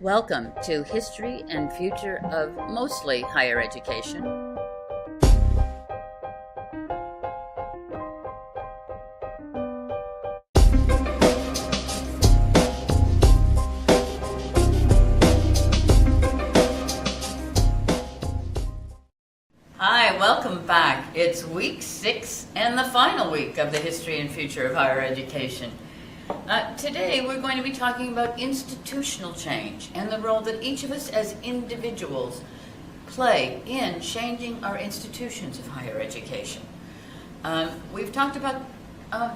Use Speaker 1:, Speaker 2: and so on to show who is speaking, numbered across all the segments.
Speaker 1: Welcome to History and Future of Mostly Higher Education. Hi, welcome back. It's week 6 and the final week of the History and Future of Higher Education. Today we're going to be talking about institutional change and the role that each of us as individuals play in changing our institutions of higher education. We've talked about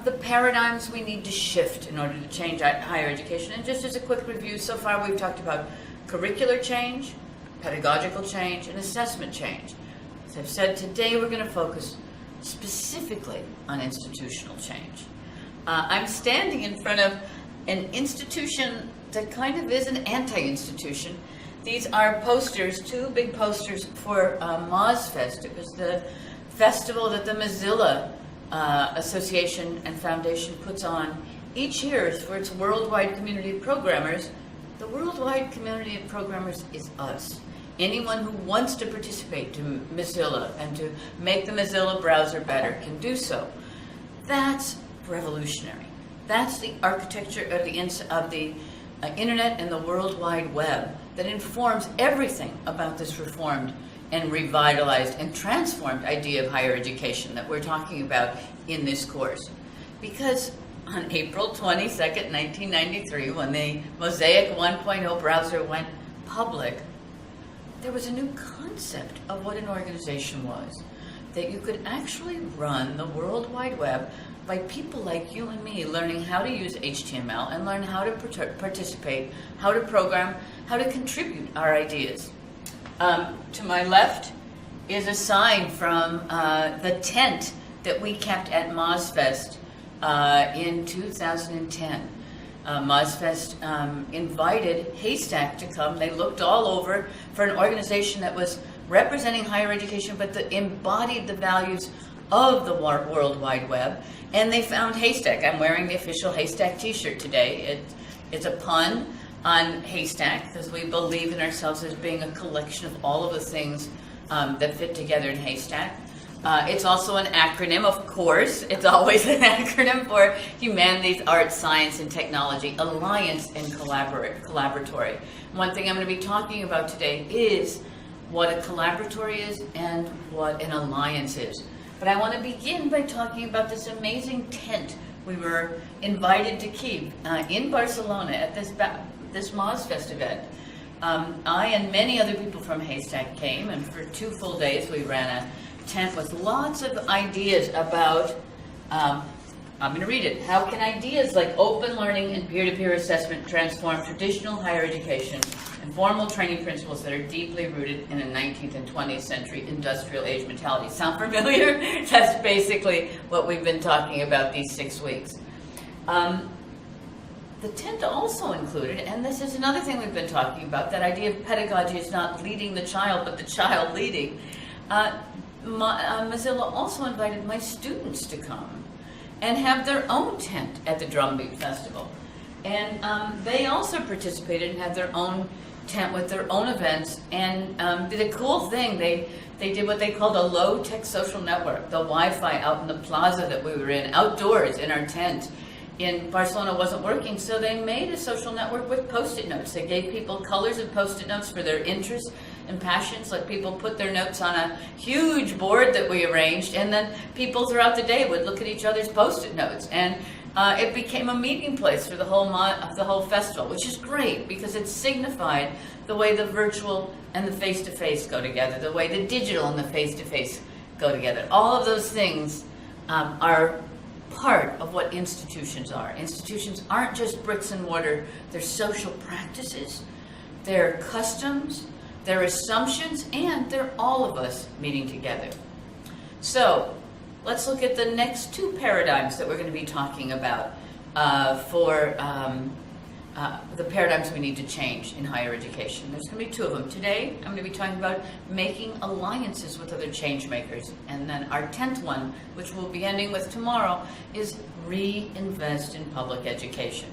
Speaker 1: the paradigms we need to shift in order to change higher education, and just as a quick review, so far we've talked about curricular change, pedagogical change, and assessment change. As I've said, today we're going to focus specifically on institutional change. I'm standing in front of an institution that kind of is an anti-institution. These are posters, 2 big posters for MozFest. It was the festival that the Mozilla Association and Foundation puts on each year for its worldwide community of programmers. The worldwide community of programmers is us. Anyone who wants to participate to Mozilla and to make the Mozilla browser better can do so. That's revolutionary. That's the architecture of the internet and the World Wide Web that informs everything about this reformed and revitalized and transformed idea of higher education that we're talking about in this course. Because on April 22nd, 1993, when the Mosaic 1.0 browser went public, there was a new concept of what an organization was, that you could actually run the World Wide Web by people like you and me learning how to use HTML and learn how to participate, how to program, how to contribute our ideas. To my left is a sign from the tent that we kept at MozFest in 2010. MozFest invited Haystack to come. They looked all over for an organization that was representing higher education, but that embodied the values of the World Wide Web, and they found Haystack. I'm wearing the official Haystack t-shirt today. It's a pun on Haystack, because we believe in ourselves as being a collection of all of the things that fit together in Haystack. It's also an acronym, of course. It's always an acronym for Humanities, Arts, Science, and Technology, Alliance, and Collaboratory. One thing I'm going to be talking about today is what a collaboratory is and what an alliance is. But I want to begin by talking about this amazing tent we were invited to keep in Barcelona at this MozFest event. I and many other people from Haystack came, and for 2 full days we ran a tent with lots of ideas about, I'm going to read it. How can ideas like open learning and peer-to-peer assessment transform traditional higher education and formal training principles that are deeply rooted in a 19th and 20th century industrial age mentality? Sound familiar? That's basically what we've been talking about these 6 weeks. The tent also included, and this is another thing we've been talking about, that idea of pedagogy is not leading the child, but the child leading. Mozilla also invited my students to come and have their own tent at the Drumbeat Festival. And they also participated and had their own tent with their own events, and did a cool thing. They did what they called a low-tech social network. The Wi-Fi out in the plaza that we were in, outdoors in our tent in Barcelona, wasn't working, so they made a social network with Post-it notes. They gave people colors of Post-it notes for their interests and passions. Like, people put their notes on a huge board that we arranged, and then people throughout the day would look at each other's Post-it notes, and it became a meeting place for the whole festival, which is great because it signified the way the virtual and the face-to-face go together, the way the digital and the face-to-face go together. All of those things are part of what institutions are. Institutions aren't just bricks and mortar. They're social practices, they're customs, they're assumptions, and they're all of us meeting together. So let's look at the next 2 paradigms that we're going to be talking about for the paradigms we need to change in higher education. There's going to be 2 of them. Today, I'm going to be talking about making alliances with other change makers. And then our 10th one, which we'll be ending with tomorrow, is reinvest in public education.